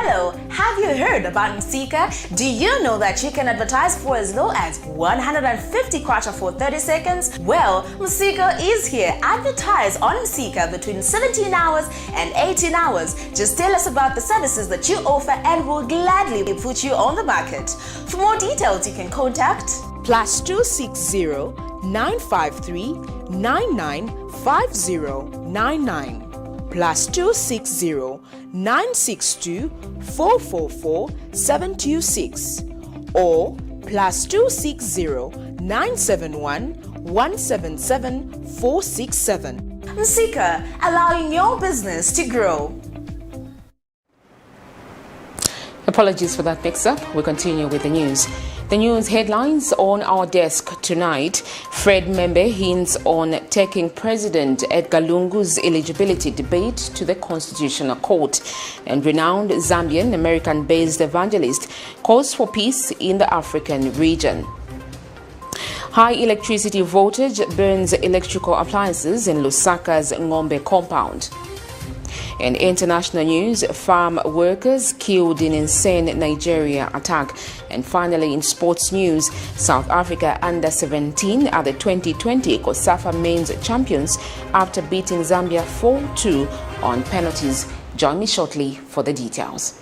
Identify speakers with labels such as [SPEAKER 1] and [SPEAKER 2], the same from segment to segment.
[SPEAKER 1] Hello, have you heard about Msika? Do you know that you can advertise for as low as 150 kwacha for 30 seconds? Well, Msika is here. Advertise on Msika between 17 hours and 18 hours. Just tell us about the services that you offer and we'll gladly put you on the market. For more details, you can contact
[SPEAKER 2] +260 953 995099 +260 962 444 726 or +260 971 177 467.
[SPEAKER 1] Msika, allowing your business to grow.
[SPEAKER 3] Apologies for that mix-up. We continue with the news. The news headlines on our desk tonight. Fred Membe hints on taking President Edgar Lungu's eligibility debate to the Constitutional Court. And renowned Zambian American-based evangelist calls for peace in the African region. High electricity voltage burns electrical appliances in LUSAKA'S NGOMBE compound. In international news, farm workers killed in insane Nigeria attack. And finally, in sports news, South Africa under-17 are the 2020 COSAFA men's champions after beating Zambia 4-2 on penalties. Join me shortly for the details.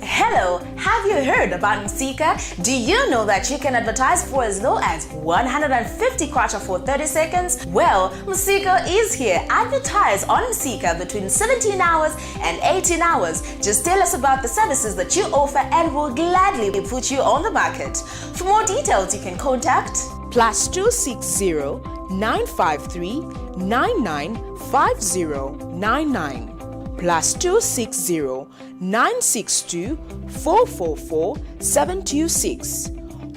[SPEAKER 1] Hello, have you heard about Msika? Do you know that you can advertise for as low as 150 kwacha for 30 seconds? Well, Msika is here. Advertise on Msika between 17 hours and 18 hours. Just tell us about the services that you offer and we'll gladly put you on the market. For more details, you can contact
[SPEAKER 2] +260 953 995099 +260 962 444 726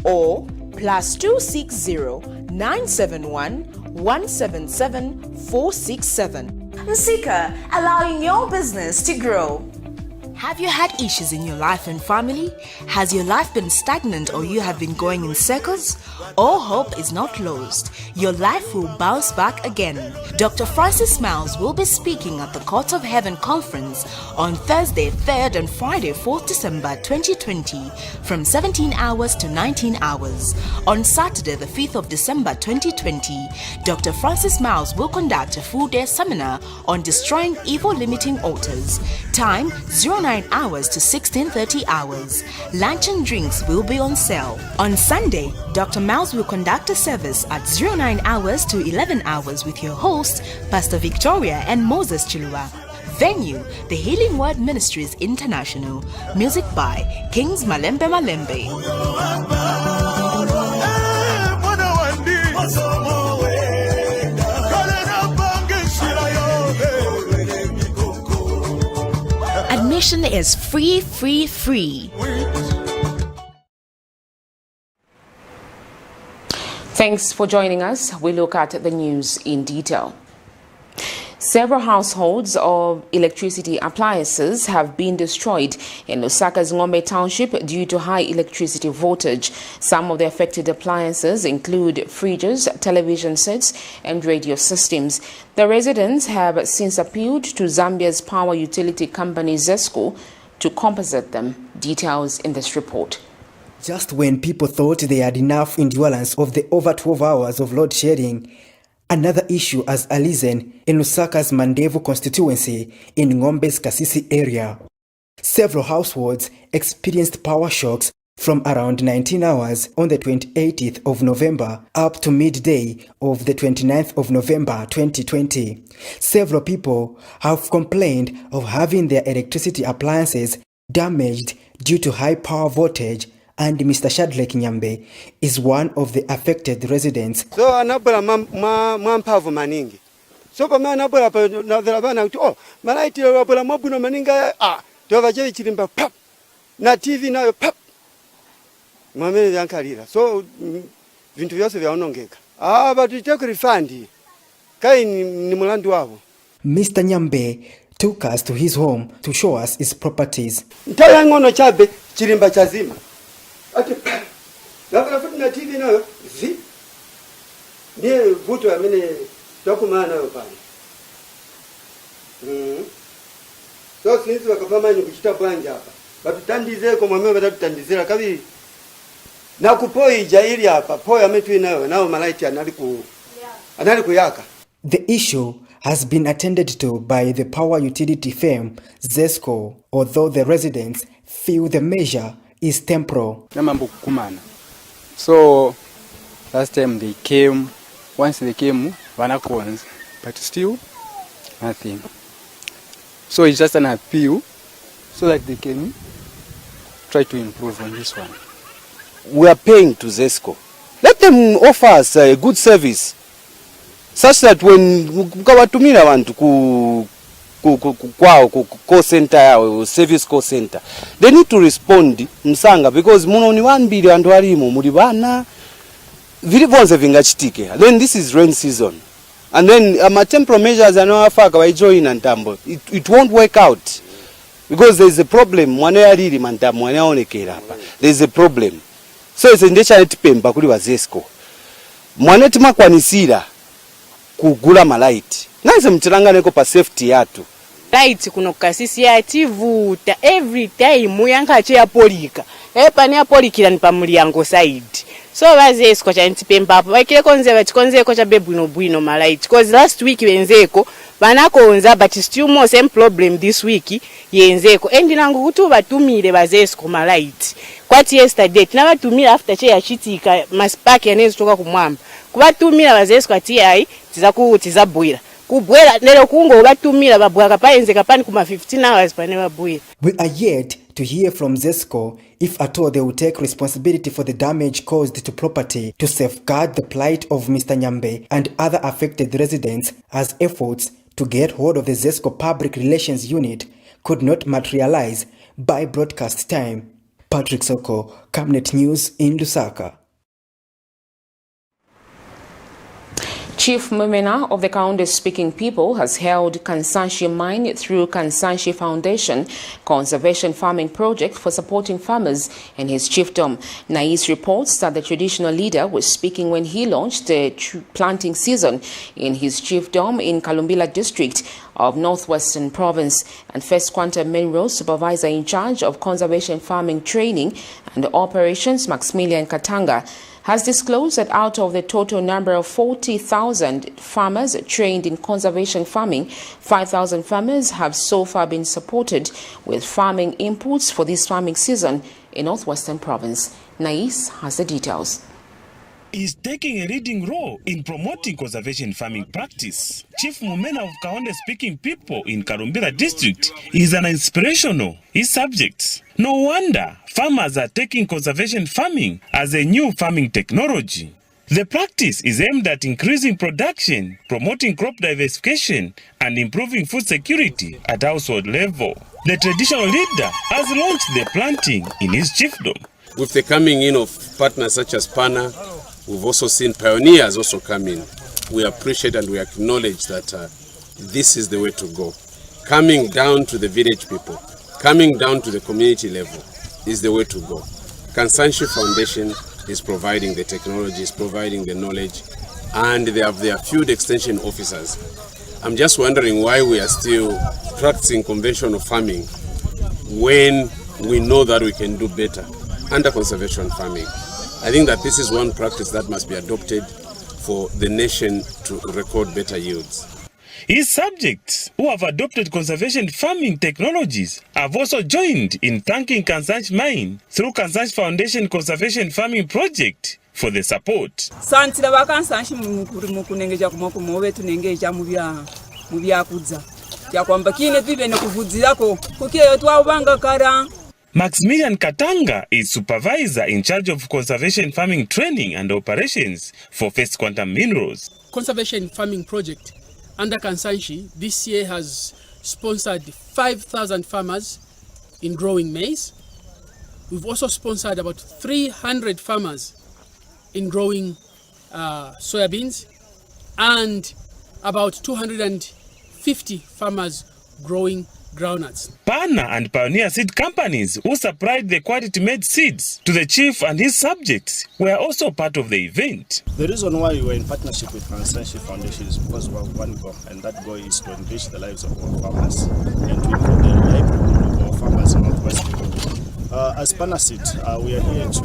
[SPEAKER 2] or +260 971 177 467.
[SPEAKER 1] Msika, allowing your business to grow.
[SPEAKER 2] Have you had issues in your life and family? Has your life been stagnant or you have been going in circles? All hope is not lost. Your life will bounce back again. Dr. Francis Miles will be speaking at the Court of Heaven Conference on Thursday 3rd and Friday 4th December 2020 from 17 hours to 19 hours. On Saturday the 5th of December 2020, Dr. Francis Miles will conduct a full-day seminar on destroying evil limiting altars. Time 09 hours to 16:30 hours. Lunch and drinks will be on sale. On Sunday, Dr. Miles will conduct a service at 09 hours to 11 hours with your hosts, Pastor Victoria and Moses Chilua. Venue, the Healing Word Ministries International. Music by Kings Malembe Malembe. Admission is free.
[SPEAKER 3] Thanks for joining us. We look at the news in detail. Several households of electricity appliances have been destroyed in Lusaka's NGOMBE township due to high electricity voltage. Some of the affected appliances include fridges, television sets, and radio systems. The residents have since appealed to Zambia's power utility company ZESCO to compensate them. Details in this report.
[SPEAKER 4] Just when people thought they had enough endurance of the over 12 hours of load shedding, another issue has arisen in Lusaka's Mandevu constituency in NGOMBE's Kasisi area. Several households experienced power shocks from around 19 hours on the 28th of November up to midday of the 29th of November 2020. Several people have complained of having their electricity appliances damaged due to high power voltage, and Mr. Shadrack Nyambe is one of the affected residents.
[SPEAKER 5] So anabula mampavu maningi. So kama anabula na dhalabana oh malaiti anabula mabuno maninga tova jevi chilimba pap na TV nayo pap mwamene yankalira so vintu vyose vyaonongeka batiteka refund kai ni mulandu wabo.
[SPEAKER 4] Mr. Nyambe took us to his home to show us his properties.
[SPEAKER 5] Ntaya ngono chabe chilimba chazima ati labda futi na TV nayo zi ndiye vuto amene dokumana nayo pale So since wakapamanya kuchita bwanja hapa batutandizeko mwamwe batatutandizira kabiri na kupoija ili hapa poya ametu inayo nao malaiti anali kuyaka.
[SPEAKER 4] The issue has been attended to by the power utility firm ZESCO, although the residents feel the measure is temporal.
[SPEAKER 6] Namambo kukumana. So last time they came, once they came, vanakons, but still nothing. So it's just an appeal so that they can try to improve on this one.
[SPEAKER 7] We are paying to ZESCO. Let them offer us a good service such that when mkawatumira wantu ku call center or service call center, they need to respond msanga because muno ni 1 billion andu alimo muri bana vili vonse vingachitike. Then this is rain season. And then temporal measures are not afaka by join and tambo. It won't work out because there is a problem. Mwane aliri mantambo mwane aonekera hapa. There is a problem. So it's ndesha netipemba kuli wa ZESCO. Mwane timakwanisira kugula malaiti. Naise mtilanganeko pa safety yatu.
[SPEAKER 8] Light kuno kasisi ya tivuta every time muyanka ya polika. Epa ni apolikira ni pa mulyango side. So ZESCO cha ntipemba hapo. Wakile konzeko cha bebwino malaiti. Because last week wenzeko banakonza but still more same problem this week yenzeko. Endi nangu kutu batumire ZESCO malaiti. Kwati yesterday tina batumira after che yachitika maspaki yanezo toka kumwamba. Kubatumira ZESCO ati ai tizabwira. Kubwera nero kungo batumira babwaka paenzeka pani kuma 15 hours pane babwira.
[SPEAKER 4] We are yet to hear from ZESCO if at all they will take responsibility for the damage caused to property to safeguard the plight of Mr. Nyambe and other affected residents, as efforts to get hold of the ZESCO Public Relations Unit could not materialize by broadcast time. Patrick Soko, Camnet News in Lusaka.
[SPEAKER 3] Chief Mumena of the Kaunde speaking people has held Kansanshi Mine through Kansanshi Foundation Conservation Farming Project for supporting farmers in his chiefdom. Nais reports that the traditional leader was speaking when he launched the planting season in his chiefdom in Kalumbila district of Northwestern Province, and First Quantum Minerals Supervisor in charge of conservation farming training and operations, Maximilian Katanga, has disclosed that out of the total number of 40,000 farmers trained in conservation farming, 5,000 farmers have so far been supported with farming inputs for this farming season in Northwestern Province. Nais has the details.
[SPEAKER 9] Is taking a leading role in promoting conservation farming practice. Chief Mumena of Kaonde speaking people in Karumbira district is an inspirational his subjects. No wonder farmers are taking conservation farming as a new farming technology. The practice is aimed at increasing production, promoting crop diversification, and improving food security at household level. The traditional leader has launched the planting in his chiefdom.
[SPEAKER 10] With the coming in of partners such as PANA, we've also seen pioneers also come in. We appreciate and we acknowledge that this is the way to go. Coming down to the village people, coming down to the community level is the way to go. Kansanshi Foundation is providing the technology, is providing the knowledge, and they have their field extension officers. I'm just wondering why we are still practicing conventional farming when we know that we can do better under conservation farming. I think that this is one practice that must be adopted for the nation to record better yields.
[SPEAKER 9] His subjects who have adopted conservation farming technologies have also joined in thanking Kansanshi Mine through Kansanshi Foundation Conservation Farming Project for the support.
[SPEAKER 11] Santira bakansanshi mukunengeja kumowe tunengeja mubya kudza. Ya kwamba kine vibe ne kuvudzirako kukiyo twabanga kara.
[SPEAKER 9] Maximilian Katanga is supervisor in charge of conservation farming training and operations for First Quantum Minerals.
[SPEAKER 12] Conservation farming project under Kansanshi this year has sponsored 5,000 farmers in growing maize. We've also sponsored about 300 farmers in growing soybeans and about 250 farmers growing groundnuts.
[SPEAKER 9] PANA and Pioneer Seed Companies, who supplied the quality-made seeds to the chief and his subjects, were also part of the event.
[SPEAKER 13] The reason why we were in partnership with Consensus Foundation is because we have one goal, and that goal is to enrich the lives of our farmers and to improve the livelihood of our farmers in Northwest. As PANA Seed, we are here to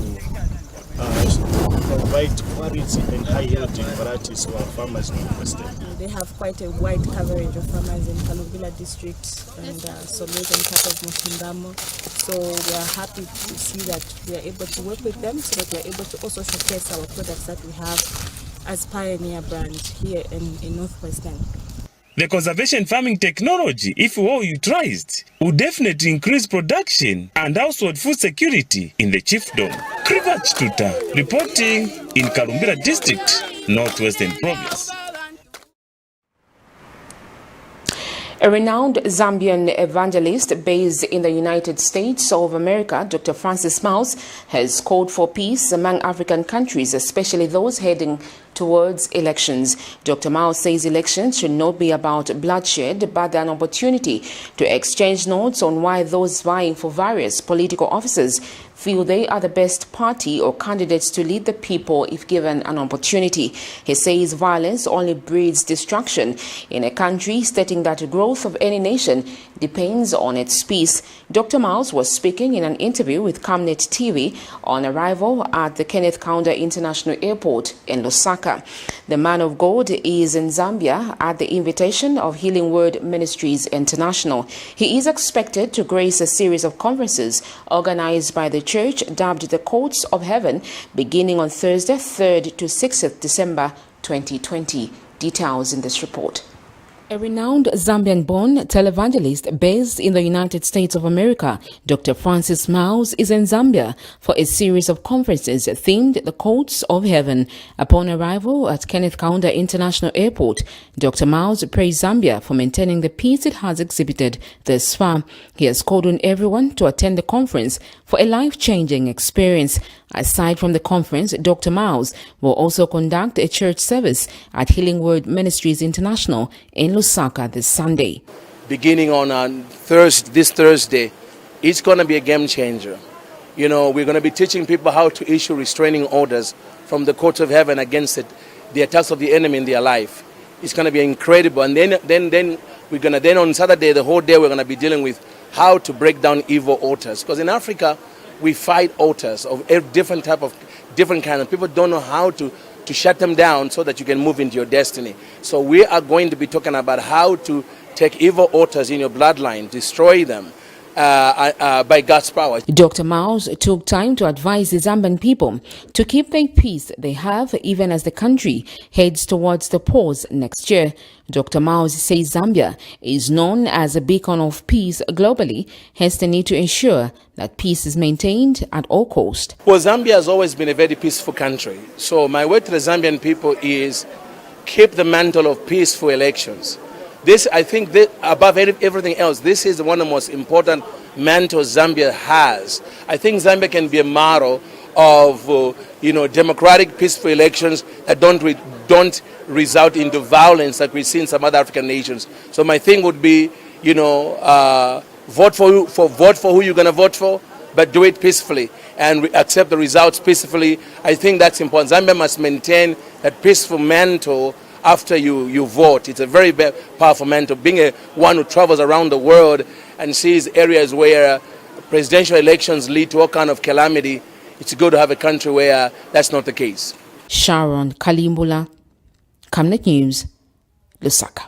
[SPEAKER 13] provide quality and high-yielding varieties to our farmers in Northwest.
[SPEAKER 14] They have quite a wide coverage of farmers in Kalumbila district and Soweto and part of Mokindamo. So we are happy to see that we are able to work with them so that we are able to also showcase our products that we have as Pioneer brand here in Northwestern.
[SPEAKER 9] The conservation farming technology, if well utilized, would definitely increase production and household food security in the chiefdom. Krivat Tuta, reporting in Kalumbila district, Northwestern province.
[SPEAKER 3] A renowned Zambian evangelist based in the United States of America, Dr. Francis Miles, has called for peace among African countries, especially those heading towards elections. Dr. Miles says elections should not be about bloodshed, but an opportunity to exchange notes on why those vying for various political offices feel they are the best party or candidates to lead the people if given an opportunity. He says violence only breeds destruction in a country, stating that the growth of any nation depends on its peace. Dr. Miles was speaking in an interview with Camnet TV on arrival at the Kenneth Kaunda International Airport in Lusaka. The man of God is in Zambia at the invitation of Healing Word Ministries International. He is expected to grace a series of conferences organized by the church dubbed the Courts of Heaven, beginning on Thursday, 3rd to 6th December 2020. Details in this report. A renowned Zambian-born televangelist based in the United States of America, Dr. Francis Miles, is in Zambia for a series of conferences themed the Courts of Heaven. Upon arrival at Kenneth Kaunda International Airport, Dr. Miles praised Zambia for maintaining the peace it has exhibited thus far. He has called on everyone to attend the conference for a life-changing experience. Aside from the conference, Dr. Miles will also conduct a church service at Healing Word Ministries International in Lusaka this Sunday.
[SPEAKER 15] Beginning on this Thursday, it's going to be a game changer. You know, we're going to be teaching people how to issue restraining orders from the courts of heaven against the attacks of the enemy in their life. It's going to be incredible. And then we're going to, on Saturday, the whole day, we're going to be dealing with how to break down evil altars. Because in Africa, we fight altars of different kinds. People don't know how to shut them down so that you can move into your destiny. So we are going to be talking about how to take evil altars in your bloodline, destroy them by God's power.
[SPEAKER 3] Dr. Miles took time to advise the Zambian people to keep the peace they have even as the country heads towards the polls next year. Dr. Miles says Zambia is known as a beacon of peace globally, hence the need to ensure that peace is maintained at all costs.
[SPEAKER 15] Well, Zambia has always been a very peaceful country. So my word to the Zambian people is keep the mantle of peaceful elections. This, I think, above everything else, this is one of the most important mantles Zambia has. I think Zambia can be a model of, democratic, peaceful elections that don't result into violence like we see in some other African nations. So my thing would be, vote for who you're going to vote for, but do it peacefully and accept the results peacefully. I think that's important. Zambia must maintain that peaceful mantle after you vote. It's a very powerful mantle. Being one who travels around the world and sees areas where presidential elections lead to all kind of calamity, it's good to have a country where that's not the case.
[SPEAKER 3] Sharon Kalimbula, Camnet News, Lusaka.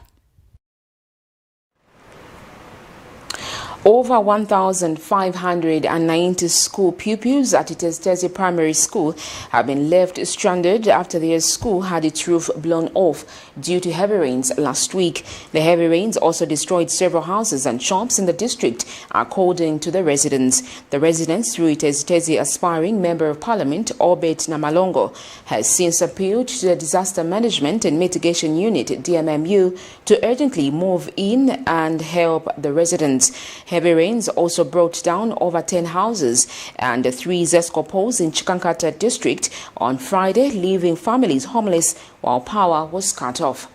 [SPEAKER 3] Over 1,590 school pupils at Itezitezi Primary School have been left stranded after their school had its roof blown off due to heavy rains last week. The heavy rains also destroyed several houses and shops in the district, according to the residents. The residents, through Itezitezi aspiring Member of Parliament, Obet Namalongo, has since appealed to the Disaster Management and Mitigation Unit, DMMU, to urgently move in and help the residents. Heavy rains also brought down over 10 houses and 3 Zesco poles in Chikankata district on Friday, leaving families homeless while power was cut off.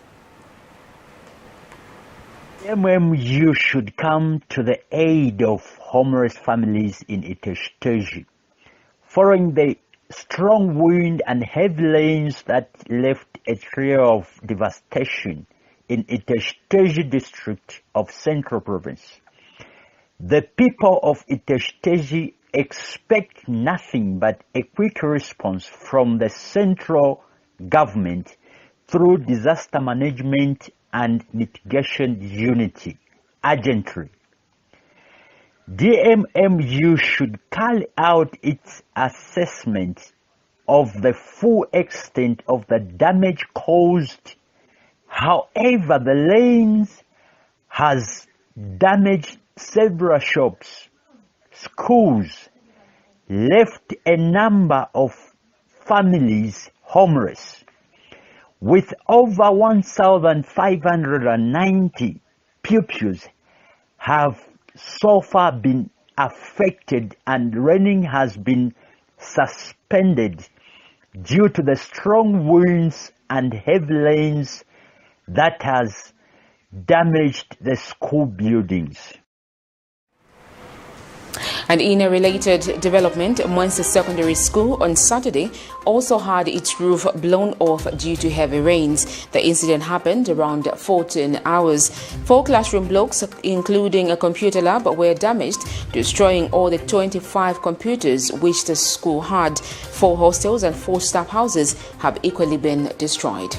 [SPEAKER 16] MMU should come to the aid of homeless families in ETGA. Following the strong wind and heavy rains that left a trail of devastation in ETGA district of Central Province, the people of ETGA expect nothing but a quick response from the central government through disaster management and mitigation unity urgently. DMMU should carry out its assessment of the full extent of the damage caused. However, the rains has damaged several shops, schools, left a number of families homeless, with over 1,590 pupils have so far been affected, and learning has been suspended due to the strong winds and heavy rains that has damaged the school buildings.
[SPEAKER 3] And in a related development, Munster Secondary School on Saturday also had its roof blown off due to heavy rains. The incident happened around 14 hours. 4 classroom blocks, including a computer lab, were damaged, destroying all the 25 computers which the school had. 4 hostels and 4 staff houses have equally been destroyed.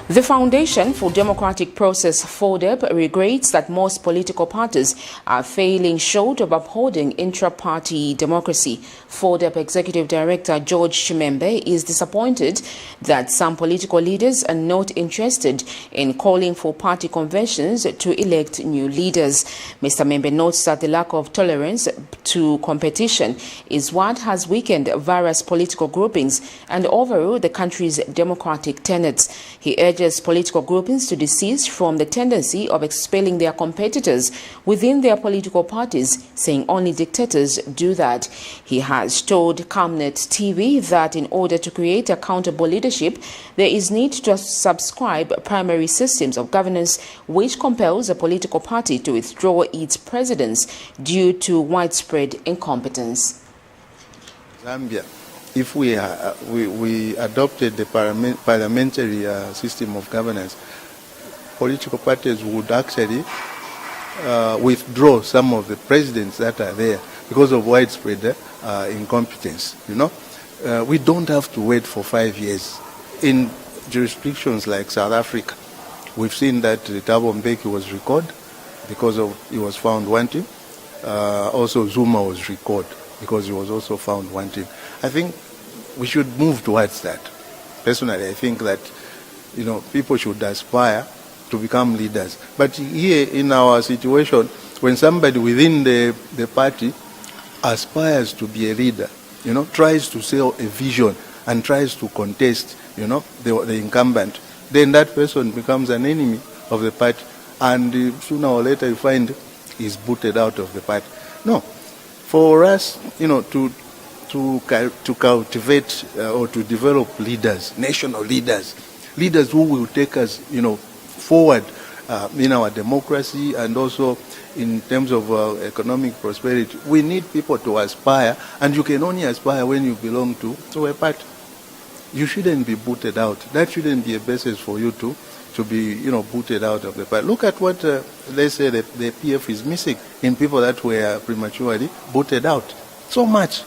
[SPEAKER 3] The Foundation for Democratic Process, FODEP, regrets that most political parties are failing short of upholding intra-party democracy. FODEP Executive Director George Chimembe is disappointed that some political leaders are not interested in calling for party conventions to elect new leaders. Mr. Membe notes that the lack of tolerance to competition is what has weakened various political groupings and overruled the country's democratic tenets. He urges political groupings to desist from the tendency of expelling their competitors within their political parties, saying only dictators do that. He has told Camnet TV that in order to create accountable leadership, there is need to subscribe primary systems of governance which compels a political party to withdraw its presidents due to widespread incompetence.
[SPEAKER 17] Zambia. If we adopted the parliamentary system of governance, political parties would actually withdraw some of the presidents that are there because of widespread incompetence. You know, we don't have to wait for 5 years. In jurisdictions like South Africa, we've seen that Thabo Mbeki was recalled because he was found wanting. Also, Zuma was recalled because he was also found wanting. I think we should move towards that. Personally, I think that, you know, people should aspire to become leaders. But here in our situation, when somebody within the party aspires to be a leader, you know, tries to sell a vision and tries to contest, you know, the incumbent, then that person becomes an enemy of the party, and sooner or later you find he's booted out of the party. No, for us, you know, to cultivate or to develop leaders, national leaders who will take us, you know, forward in our democracy and also in terms of economic prosperity. We need people to aspire, and you can only aspire when you belong to a party. You shouldn't be booted out. That shouldn't be a basis for you to be, you know, booted out of the party. Look at what, let's say, the PF is missing in people that were prematurely booted out. So much.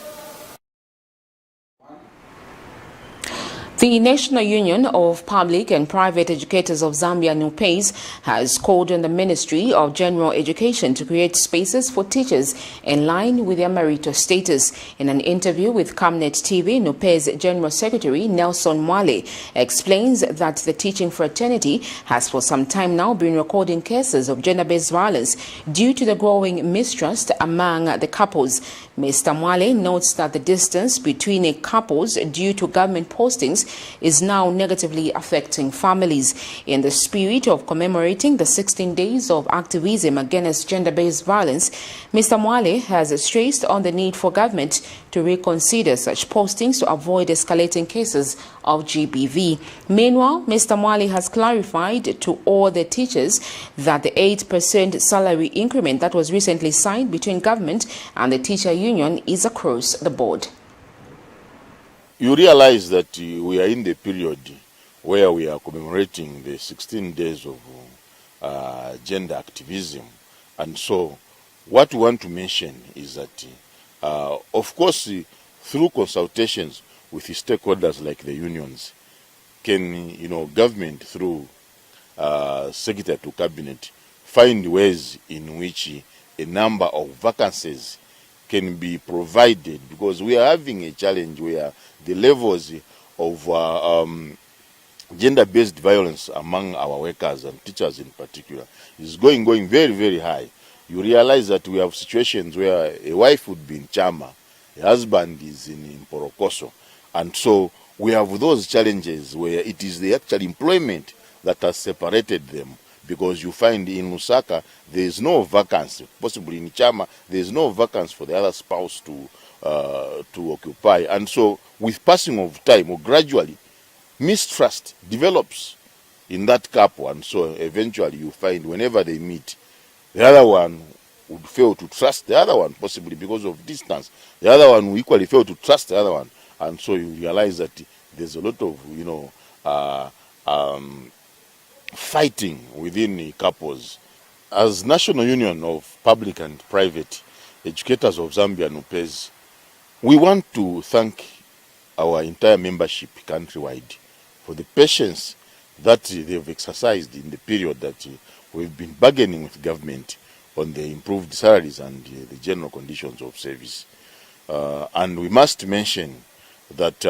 [SPEAKER 3] The National Union of Public and Private Educators of Zambia, NGOMBE, has called on the Ministry of General Education to create spaces for teachers in line with their meritorious status. In an interview with Camnet TV, NGOMBE's General Secretary Nelson Mwale explains that the teaching fraternity has for some time now been recording cases of gender-based violence due to the growing mistrust among the couples. Mr. Mwale notes that the distance between couples due to government postings is now negatively affecting families. In the spirit of commemorating the 16 days of activism against gender-based violence, Mr. Mwale has stressed on the need for government to reconsider such postings to avoid escalating cases of GBV. Meanwhile, Mr. Mwale has clarified to all the teachers that the 8% salary increment that was recently signed between government and the teacher union is across the board.
[SPEAKER 18] You realize that we are in the period where we are commemorating the 16 days of gender activism, and so what we want to mention is that of course through consultations with the stakeholders like the unions, can government through secretary to cabinet find ways in which a number of vacancies can be provided, because we are having a challenge where the levels of gender-based violence among our workers and teachers in particular is going very, very high. You realize that we have situations where a wife would be in Chama, a husband is in Porokoso, and so we have those challenges where it is the actual employment that has separated them, because you find in Lusaka there is no vacancy, possibly in Chama there is no vacancy for the other spouse to occupy, and so with passing of time or gradually mistrust develops in that couple, and so eventually you find whenever they meet, the other one would fail to trust the other one, possibly because of distance. The other one will equally fail to trust the other one, and so you realize that there's a lot of fighting within the couples. As National Union of Public and Private Educators of Zambia, NUPEZ, we want to thank our entire membership countrywide for the patience that they've exercised in the period that we've been bargaining with government on the improved salaries and the general conditions of service. And we must mention that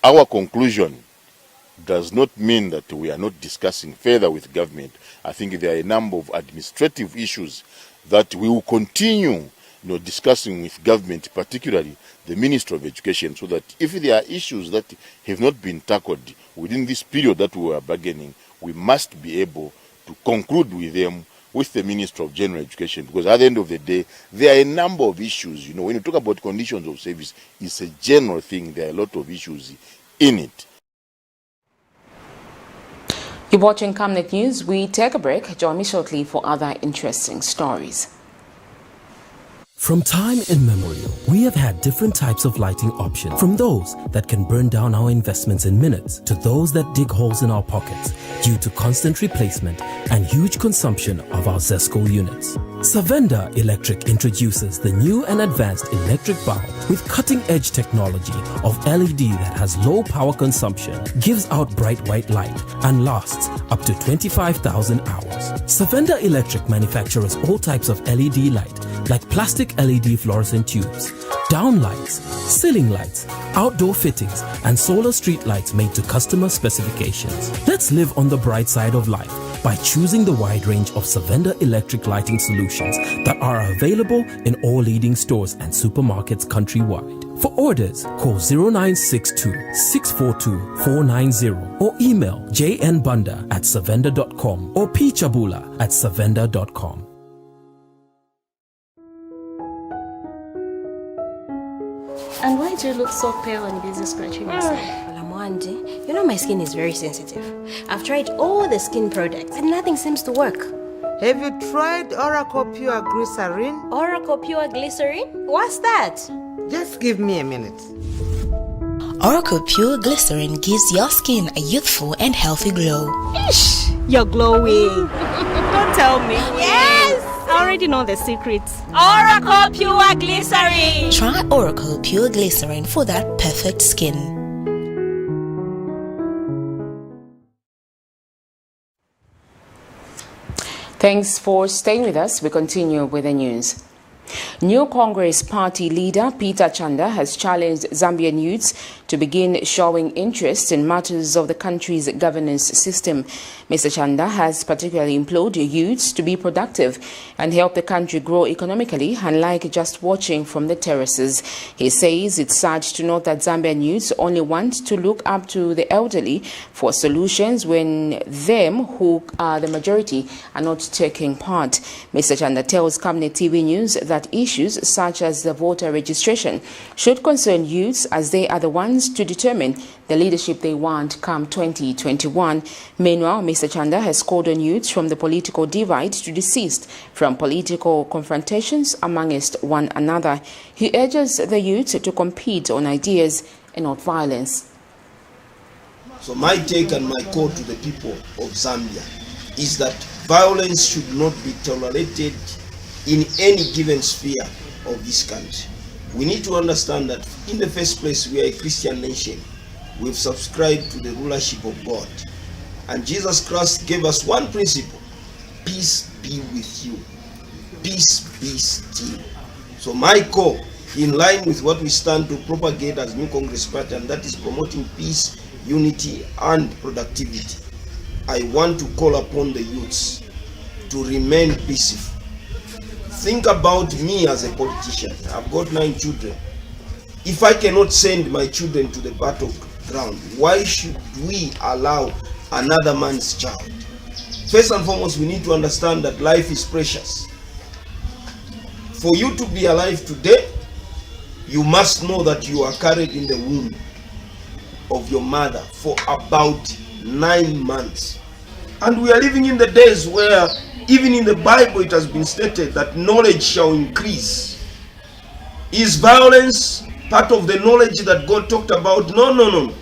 [SPEAKER 18] our conclusion does not mean that we are not discussing further with government. I think there are a number of administrative issues that we will continue discussing with government, particularly the Ministry of Education, so that if there are issues that have not been tackled within this period that we are bargaining, we must be able to conclude with them, with the Ministry of General Education, because at the end of the day, there are a number of issues. When you talk about conditions of service, it's a general thing. There are a lot of issues in it.
[SPEAKER 3] You're watching Camnet News. We take a break. Join me shortly for other interesting stories.
[SPEAKER 19] From time immemorial, we have had different types of lighting options, from those that can burn down our investments in minutes to those that dig holes in our pockets due to constant replacement and huge consumption of our ZESCO units. Savenda Electric introduces the new and advanced electric bulb with cutting-edge technology of LED that has low power consumption, gives out bright white light, and lasts up to 25,000 hours. Savenda Electric manufactures all types of LED light, like plastic LED fluorescent tubes, down lights, ceiling lights, outdoor fittings, and solar street lights made to customer specifications. Let's live on the bright side of life by choosing the wide range of Savenda electric lighting solutions that are available in all leading stores and supermarkets countrywide. For orders, call 0962 642 490 or email jnbunda@savenda.com or pchabula@savenda.com.
[SPEAKER 20] And why do you look so pale and busy scratching yourself?
[SPEAKER 21] Lamwandi, you know my skin is very sensitive. I've tried all the skin products and nothing seems to work.
[SPEAKER 22] Have you tried Oracle Pure Glycerin?
[SPEAKER 21] Oracle Pure Glycerin? What's that?
[SPEAKER 22] Just give me a minute.
[SPEAKER 2] Oracle Pure Glycerin gives your skin a youthful and healthy glow.
[SPEAKER 20] Ish, you're glowing. Don't tell me.
[SPEAKER 21] Yes!
[SPEAKER 20] I already know the secrets.
[SPEAKER 21] Oracle Pure Glycerin!
[SPEAKER 2] Try Oracle Pure Glycerin for that perfect skin.
[SPEAKER 3] Thanks for staying with us. We continue with the news. New Congress Party leader Peter Chanda has challenged Zambian youths to begin showing interest in matters of the country's governance system. Mr. Chanda has particularly implored youths to be productive and help the country grow economically, unlike just watching from the terraces. He says it's sad to note that Zambian youths only want to look up to the elderly for solutions when them, who are the majority, are not taking part. Mr. Chanda tells Camnet TV News that issues such as the voter registration should concern youths, as they are the ones to determine the leadership they want come 2021. Meanwhile, Mr. Chanda has called on youths from the political divide to desist from political confrontations amongst one another. He urges the youth to compete on ideas and not violence.
[SPEAKER 1] So my take and my call to the people of Zambia is that violence should not be tolerated in any given sphere of this country. We need to understand that in the first place, we are a Christian nation. We've subscribed to the rulership of God. And Jesus Christ gave us one principle: peace be with you. Peace be still. So my call, in line with what we stand to propagate as New Congress Party, and that is promoting peace, unity, and productivity, I want to call upon the youths to remain peaceful. Think about me as a politician. I've got 9 children. If I cannot send my children to the battleground, why should we allow another man's child? First and foremost, we need to understand that life is precious. For you to be alive today, you must know that you are carried in the womb of your mother for about 9 months. And we are living in the days where even in the Bible it has been stated that knowledge shall increase. Is violence part of the knowledge that God talked about? No.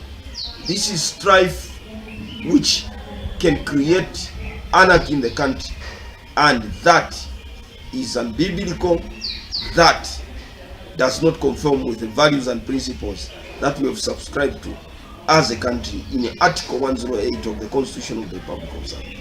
[SPEAKER 1] This is strife which can create anarchy in the country. And that is unbiblical. That does not conform with the values and principles that we have subscribed to as a country in Article 108 of the Constitution of the Republic of Zambia.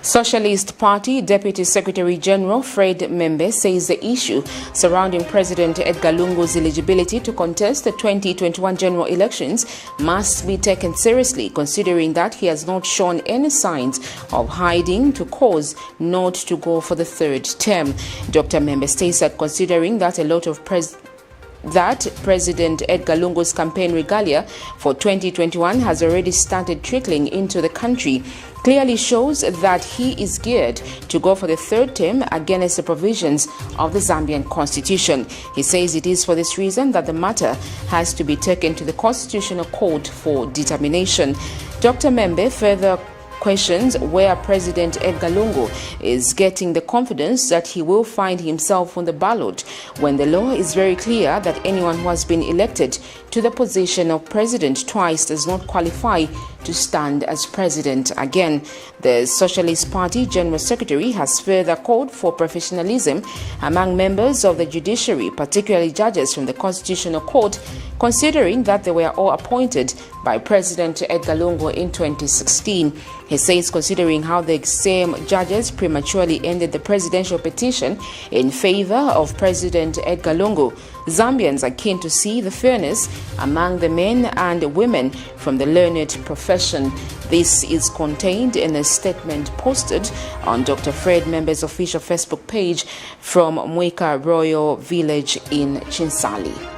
[SPEAKER 3] Socialist Party Deputy Secretary General Fred Membe says the issue surrounding President Edgar Lungu's eligibility to contest the 2021 general elections must be taken seriously, considering that he has not shown any signs of hiding to cause not to go for the 3rd term. Dr. Membe states that considering that a lot of President Edgar Lungu's campaign regalia for 2021 has already started trickling into the country, clearly shows that he is geared to go for the 3rd term against the provisions of the Zambian constitution. He says it is for this reason that the matter has to be taken to the Constitutional Court for determination. Dr. Membe further questions where President Edgar Lungu is getting the confidence that he will find himself on the ballot when the law is very clear that anyone who has been elected to the position of president twice does not qualify to stand as president again. The Socialist Party General Secretary has further called for professionalism among members of the judiciary, particularly judges from the Constitutional Court, considering that they were all appointed by President Edgar Lungu in 2016. He says considering how the same judges prematurely ended the presidential petition in favor of President Edgar Lungu, Zambians are keen to see the fairness among the men and women from the learned profession. This is contained in a statement posted on Dr. Fred Membe's official Facebook page from Mwika Royal Village in Chinsali.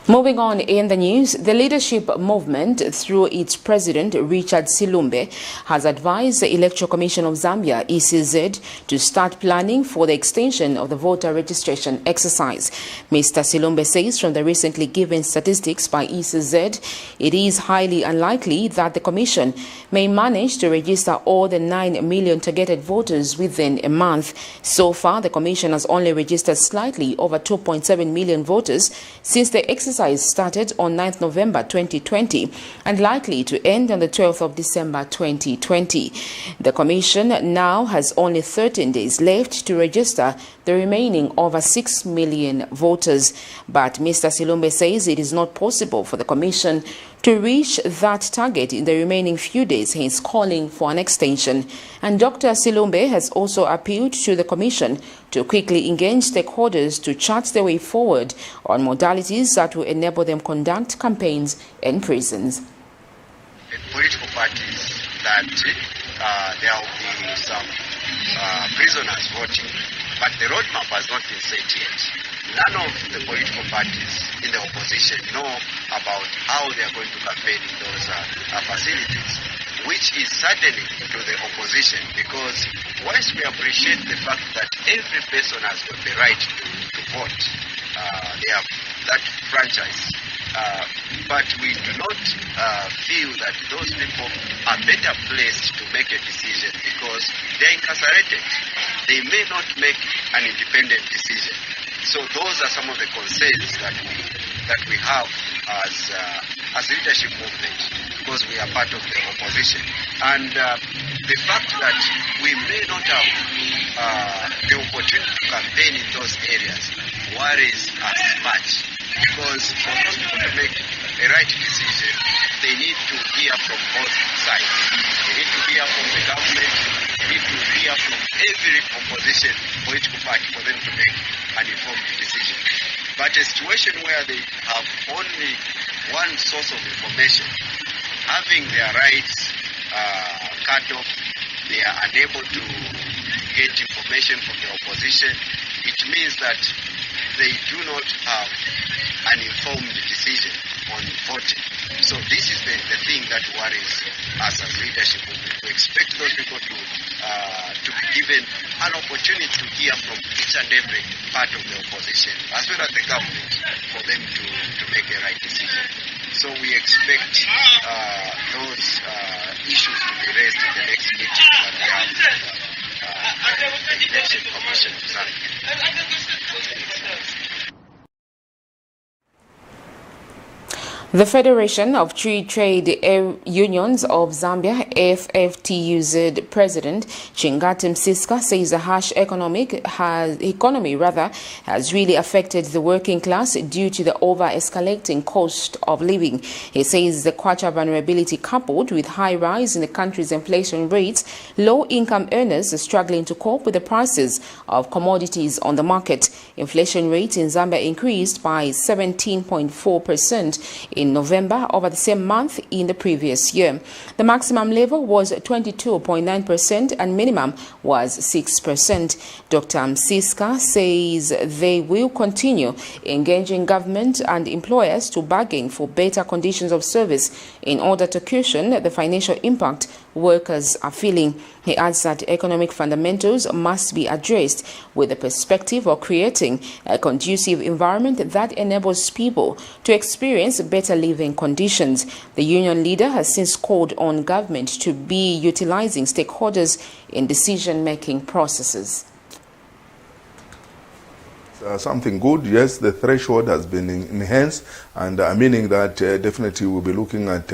[SPEAKER 3] Moving on in the news, the leadership movement, through its president, Richard Silumbe, has advised the Electoral Commission of Zambia, ECZ, to start planning for the extension of the voter registration exercise. Mr. Silumbe says from the recently given statistics by ECZ, it is highly unlikely that the Commission may manage to register all the 9 million targeted voters within a month. So far, the Commission has only registered slightly over 2.7 million voters since the exercise started on 9th November 2020 and likely to end on the 12th of December 2020. The Commission now has only 13 days left to register the remaining over 6 million voters. But Mr. Silumbe says it is not possible for the Commission to reach that target in the remaining few days. He is calling for an extension. And Dr. Silumbe has also appealed to the Commission to quickly engage stakeholders to chart the way forward on modalities that will enable them conduct campaigns in prisons.
[SPEAKER 5] Political parties that there will be some prisoners voting, but the roadmap has not been set yet. None of the political parties in the opposition know about how they are going to campaign in those facilities, which is saddening to the opposition, because whilst we appreciate the fact that every person has got the right to vote, they have that franchise, but we do not feel that those people are better placed to make a decision because they are incarcerated. They may not make an independent decision. So those are some of the concerns that we have as leadership movement, because we are part of the opposition. And the fact that we may not have the opportunity to campaign in those areas worries us much, because for those people to make a right decision, they need to hear from both sides. They need to hear from the government, they need to hear from every opposition political party for them to make an informed decision. But a situation where they have only one source of information, having their rights cut off, they are unable to get information from the opposition, it means that they do not have an informed decision on voting. So this is the thing that worries us as leadership movement. We expect those people to be given an opportunity to hear from each and every part of the opposition, as well as the government, for them to make a right decision. So we expect those issues to be raised in the next meeting that we have the Election Commission of Zambia.
[SPEAKER 3] The Federation of Free Trade Unions of Zambia, FFTU's president Chingati Msiska says the harsh economy has really affected the working class due to the over-escalating cost of living. He says the kwacha vulnerability, coupled with high rise in the country's inflation rates, low-income earners are struggling to cope with the prices of commodities on the market. Inflation rate in Zambia increased by 17.4% in November over the same month in the previous year. The maximum level was 22.9% and minimum was 6%. Dr. Msiska says they will continue engaging government and employers to bargain for better conditions of service in order to cushion the financial impact workers are feeling. He adds that economic fundamentals must be addressed with the perspective of creating a conducive environment that enables people to experience better living conditions. The union leader has since called on government to be utilizing stakeholders in decision-making processes.
[SPEAKER 6] Something good, yes, the threshold has been enhanced, and meaning that definitely we'll be looking at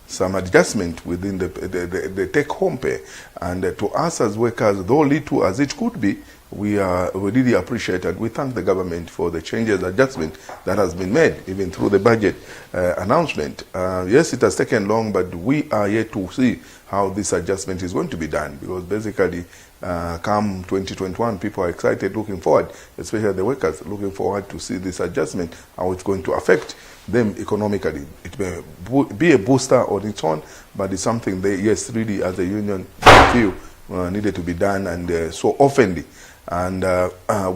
[SPEAKER 6] some adjustment within the take-home pay. And to us as workers, though little as it could be, we really appreciate and we thank the government for the changes, adjustment that has been made, even through the budget announcement. Yes, it has taken long, but we are yet to see how this adjustment is going to be done, because basically come 2021, people are excited, looking forward, especially the workers, looking forward to see this adjustment, how it's going to affect them economically. It may be a booster on its own, but it's something they, yes, really as a union feel needed to be done, and so oftenly. And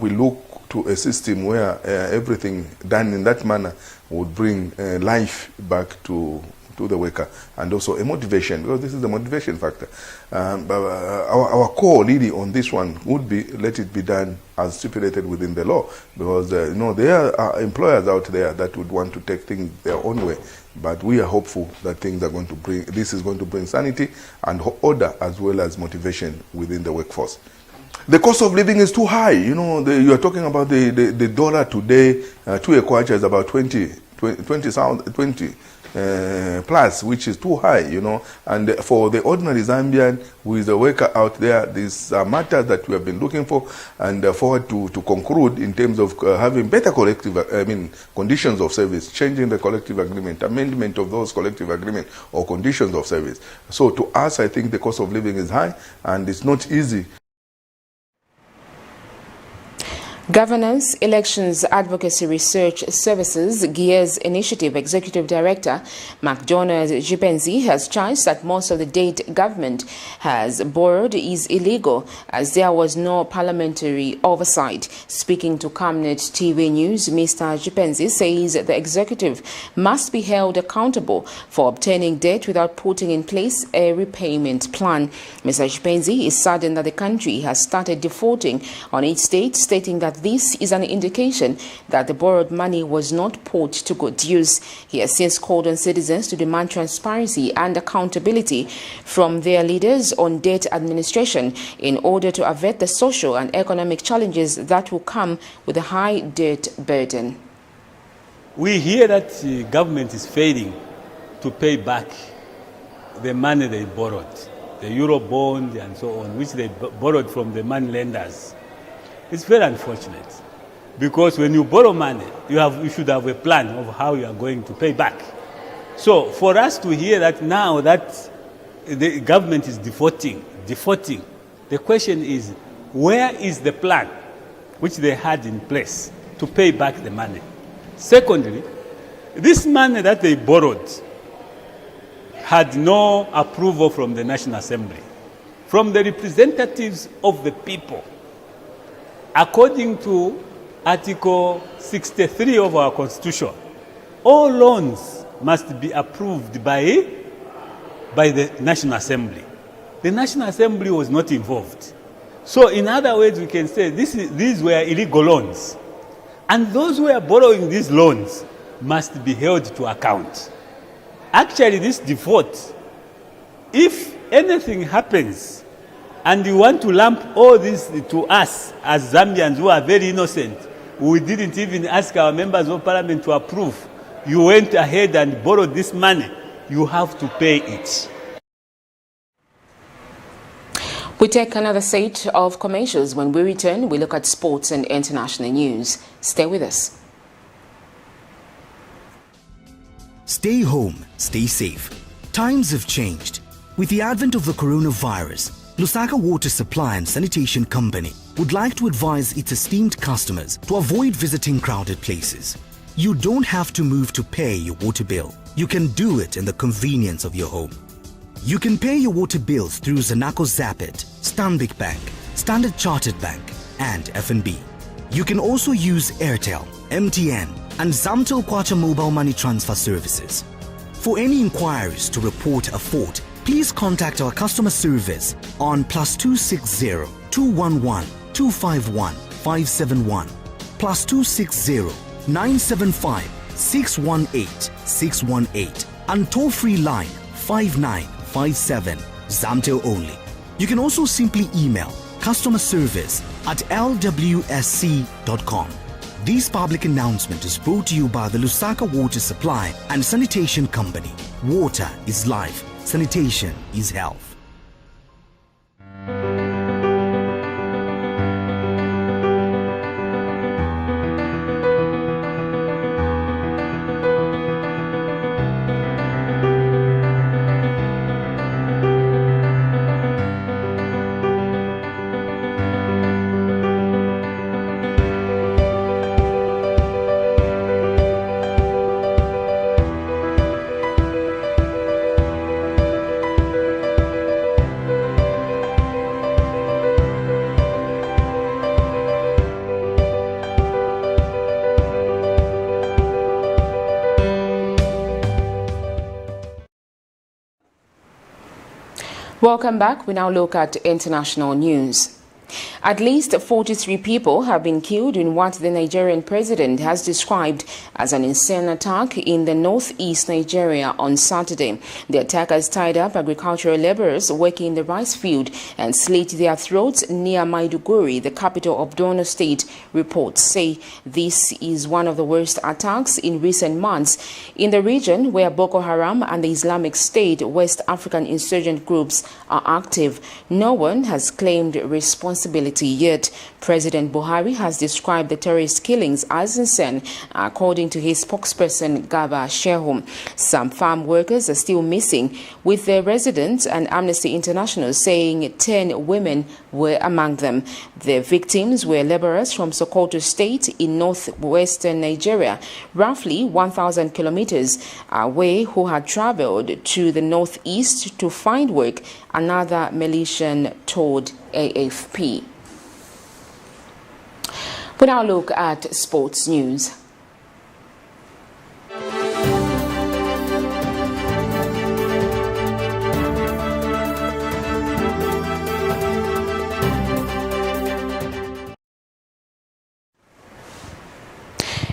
[SPEAKER 6] we look to a system where everything done in that manner would bring life back to the worker, and also a motivation, because this is the motivation factor. But our core really on this one would be, let it be done as stipulated within the law, because you know, there are employers out there that would want to take things their own way, but we are hopeful that things are going to bring, this is going to bring sanity and order as well as motivation within the workforce. The cost of living is too high. You know, you are talking about the dollar today, 2 kwacha is about 20 plus, which is too high, you know. And for the ordinary Zambian who is a worker out there, these are matters that we have been looking for and forward to conclude in terms of having better conditions of service, changing the collective agreement, amendment of those collective agreement or conditions of service. So to us, I think the cost of living is high and it's not easy.
[SPEAKER 3] Governance, Elections Advocacy Research Services GEARS Initiative Executive Director McDonald Jipenzi has charged that most of the date government has borrowed is illegal as there was no parliamentary oversight. Speaking to Camnet TV News, Mr. Jipenzi says the executive must be held accountable for obtaining debt without putting in place a repayment plan. Mr. Jipenzi is saddened that the country has started defaulting on its debt, stating that this is an indication that the borrowed money was not put to good use. He has since called on citizens to demand transparency and accountability from their leaders on debt administration in order to avert the social and economic challenges that will come with a high debt burden.
[SPEAKER 7] We hear that the government is failing to pay back the money they borrowed, the Euro bond and so on, which they borrowed from the money lenders. It's very unfortunate because when you borrow money, you should have a plan of how you are going to pay back. So for us to hear that now that the government is defaulting, the question is, where is the plan which they had in place to pay back the money? Secondly, this money that they borrowed had no approval from the National Assembly, from the representatives of the people. According to Article 63 of our Constitution, all loans must be approved by the National Assembly. The National Assembly was not involved. So in other words, we can say these were illegal loans. And those who are borrowing these loans must be held to account. Actually, this default, if anything happens, and you want to lump all this to us as Zambians who are very innocent, we didn't even ask our members of parliament to approve. You went ahead and borrowed this money. You have to pay it.
[SPEAKER 3] We take another set of commercials. When we return, we look at sports and international news. Stay with us.
[SPEAKER 8] Stay home, stay safe. Times have changed. With the advent of the coronavirus, Lusaka Water Supply and Sanitation Company would like to advise its esteemed customers to avoid visiting crowded places. You don't have to move to pay your water bill. You can do it in the convenience of your home. You can pay your water bills through Zanaco Zapit, Stanbic Bank, Standard Chartered Bank, and FNB. You can also use Airtel, MTN, and Zamtel Kwacha mobile money transfer services. For any inquiries to report a fault, please contact our customer service on +260 211 251 571, +260 975 618 618, and toll-free line 5957, Zamtel only. You can also simply email customerservice@lwsc.com. This public announcement is brought to you by the Lusaka Water Supply and Sanitation Company. Water is life. Sanitation is health.
[SPEAKER 3] Welcome back. We now look at international news. At least 43 people have been killed in what the Nigerian president has described as an insane attack in the northeast Nigeria on Saturday. The attackers tied up agricultural laborers working in the rice field and slit their throats near Maiduguri, the capital of Borno State. Reports say this is one of the worst attacks in recent months in the region, where Boko Haram and the Islamic State West African insurgent groups are active. No one has claimed responsibility yet. President Buhari has described the terrorist killings as insane, according to his spokesperson Garba Shehu. Some farm workers are still missing, with their residents and Amnesty International saying 10 women were among them. The victims were laborers from Sokoto State in northwestern Nigeria, roughly 1,000 kilometers away, who had traveled to the northeast to find work, another Malaysian told AFP. We now look at sports news.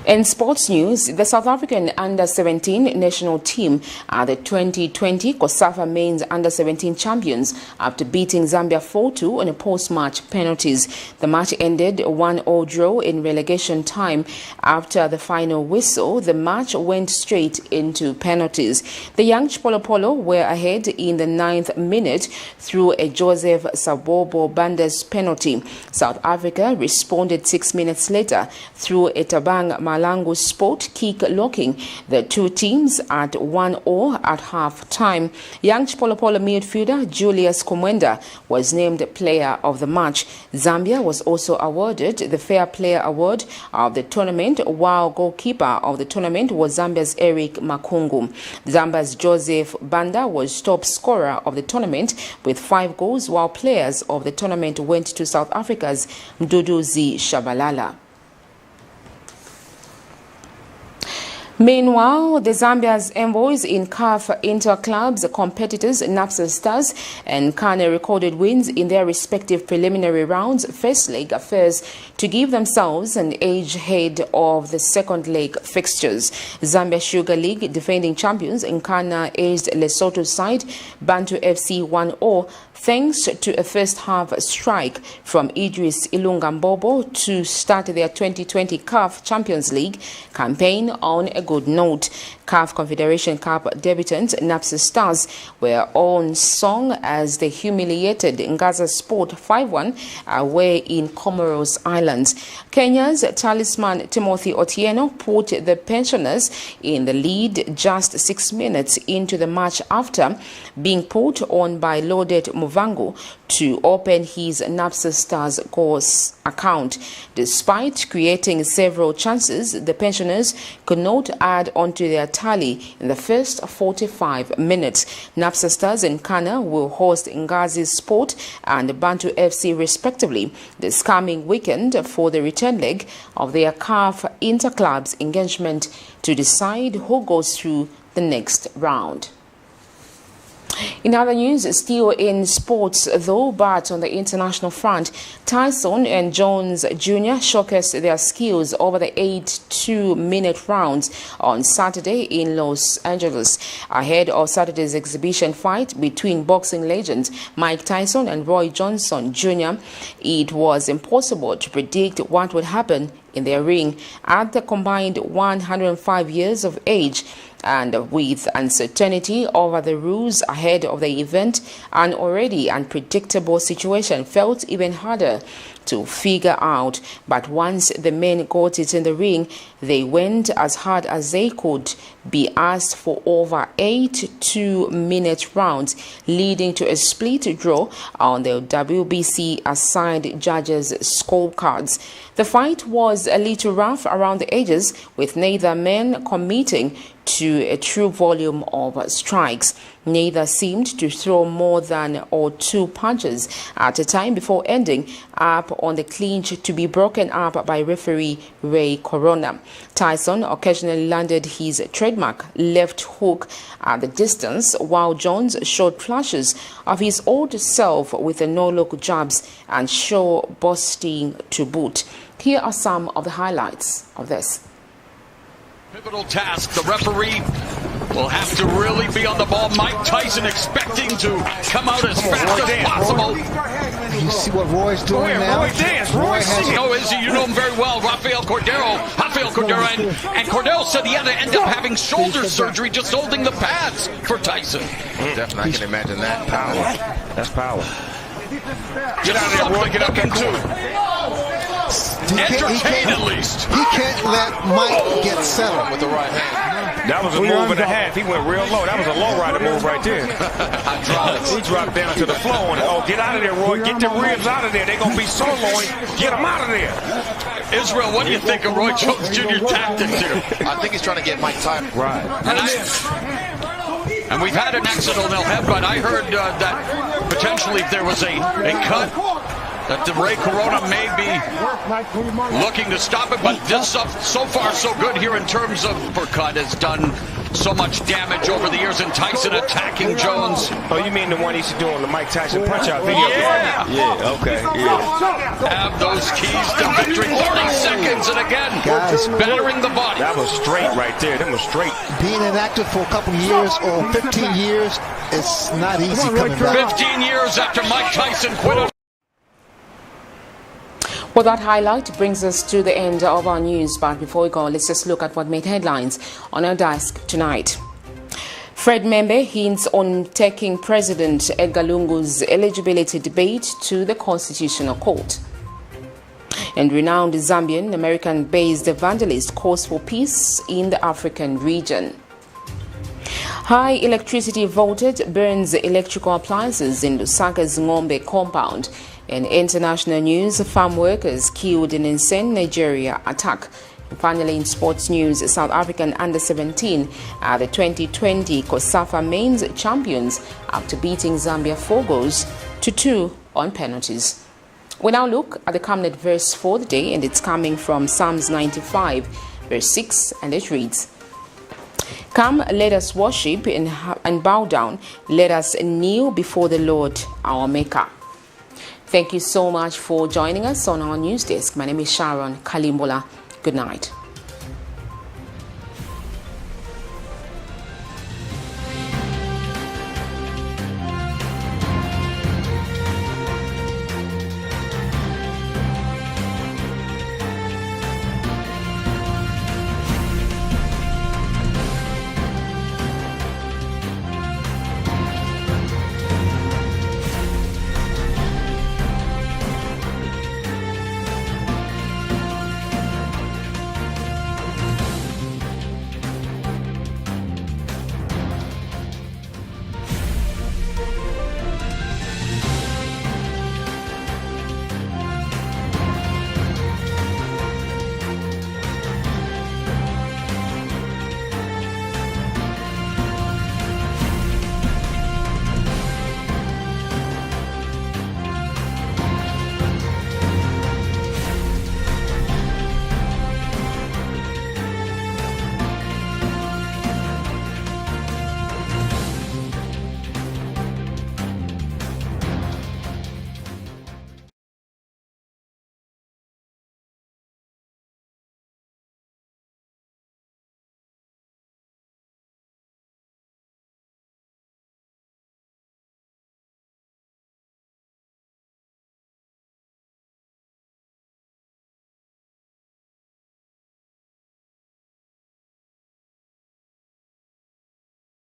[SPEAKER 3] In sports news, the South African Under-17 national team are the 2020 COSAFA Men's Under-17 champions after beating Zambia 4-2 on a post-match penalties. The match ended 1-1 draw in relegation time. After the final whistle, the match went straight into penalties. The young Polo were ahead in the 9th minute through a Joseph Sabobo Banda's penalty. South Africa responded 6 minutes later through a Tabang LUNGU'S sport kick, locking the two teams at 1-1 at half-time. Young Polo midfielder Julius Komwenda was named player of the match. Zambia was also awarded the Fair Player Award of the tournament, while goalkeeper of the tournament was Zambia's Eric Makungu. Zambia's Joseph Banda was top scorer of the tournament with 5 goals, while players of the tournament went to South Africa's Mduduzi Shabalala. Meanwhile, the Zambia's envoys in CAF inter-clubs competitors NAPSA Stars and Kane recorded wins in their respective preliminary rounds first leg affairs to give themselves an edge ahead of the second leg fixtures. Zambia Sugar League defending champions Nkana edged Lesotho's side Bantu FC 1-0 thanks to a first-half strike from Idris Ilungambobo to start their 2020 CAF Champions League campaign on a good note. CAF Confederation Cup debutants NAPSA Stars were on song as they humiliated Ngaza Sport 5-1 away in Comoros Islands. Kenya's talisman Timothy Otieno put the pensioners in the lead just 6 minutes into the match after being put on by Lodet Muvango to open his NAPSA Stars goals account. Despite creating several chances, the pensioners could not add onto their tally in the first 45 minutes. NAPSA Stars and Kana will host Ngazi Sport and Bantu FC respectively this coming weekend for the return leg of their CAF interclubs engagement to decide who goes through the next round. In other news, still in sports though, but on the international front, Tyson and Jones Jr. showcased their skills over the 8 2-minute rounds on Saturday in Los Angeles. Ahead of Saturday's exhibition fight between boxing legends Mike Tyson and Roy Johnson Jr., it was impossible to predict what would happen in their ring at the combined 105 years of age. And with uncertainty over the rules ahead of the event, an already unpredictable situation felt even harder to figure out. But once the men got it in the ring, they went as hard as they could be asked for over 8 2-minute rounds, leading to a split draw on the WBC assigned judges' scorecards. The fight was a little rough around the edges, with neither man committing to a true volume of strikes. Neither seemed to throw more than or two punches at a time before ending up on the clinch to be broken up by referee Ray Corona. Tyson occasionally landed his trademark left hook at the distance, while Jones showed flashes of his old self with the no-look jabs and show busting to boot. Here are some of the highlights of this.
[SPEAKER 4] Pivotal task. The referee will have to really be on the ball. Mike Tyson expecting to come out as fast as possible.
[SPEAKER 10] You see what Roy's doing now?
[SPEAKER 4] Roy dance. Roy has you know him very well. Rafael Cordero, and Cordero said he had to end up having shoulder surgery just holding the pads for Tyson.
[SPEAKER 23] Definitely, I can imagine that power. That's power.
[SPEAKER 4] Get out of there, Roy. Get up into. Entertain at least.
[SPEAKER 10] He can't let Mike get settled
[SPEAKER 23] with the right hand. That was a move and a half. He went real low. That was a low rider move right there. He dropped down to the floor. And, get out of there, Roy. Get the ribs out of there. They're going to be soloing. Get them out of there.
[SPEAKER 4] Israel, what do you think of Roy Jones Jr. tactics here?
[SPEAKER 23] I think he's trying to get Mike Tyson. Right.
[SPEAKER 4] And we've had an accidental headbutt. I heard that potentially if there was a cut, that the Ray Corona may be looking to stop it, but this stuff so far so good here in terms of uppercut has done so much damage over the years, and Tyson attacking Jones.
[SPEAKER 23] Oh, you mean the one he used to do on the Mike Tyson punch-out video? Yeah, okay, yeah.
[SPEAKER 4] Have those keys to victory. 30 seconds, and again, battering the body.
[SPEAKER 23] That was straight right there. That was straight.
[SPEAKER 10] Being inactive for a couple years or 15 years, it's not easy coming back.
[SPEAKER 4] 15 years after Mike Tyson quit.
[SPEAKER 3] Well, that highlight brings us to the end of our news, but before we go, let's just look at what made headlines on our desk tonight. Fred Member hints on taking President Edgar Lungu's eligibility debate to the Constitutional Court. And renowned Zambian American-based evangelist calls for peace in the African region. High electricity voltage burns electrical appliances in Lusaka's NGOMBE compound. In international news, farm workers killed in insane Nigeria attack. And finally, in sports news, South African under-17 are the 2020 COSAFA men's champions after beating Zambia 4-2 on penalties. We now look at the Camnet verse for the day, and it's coming from Psalms 95, verse 6, and it reads, "Come, let us worship and bow down. Let us kneel before the Lord, our Maker." Thank you so much for joining us on our news desk. My name is Sharon Kalimbola. Good night.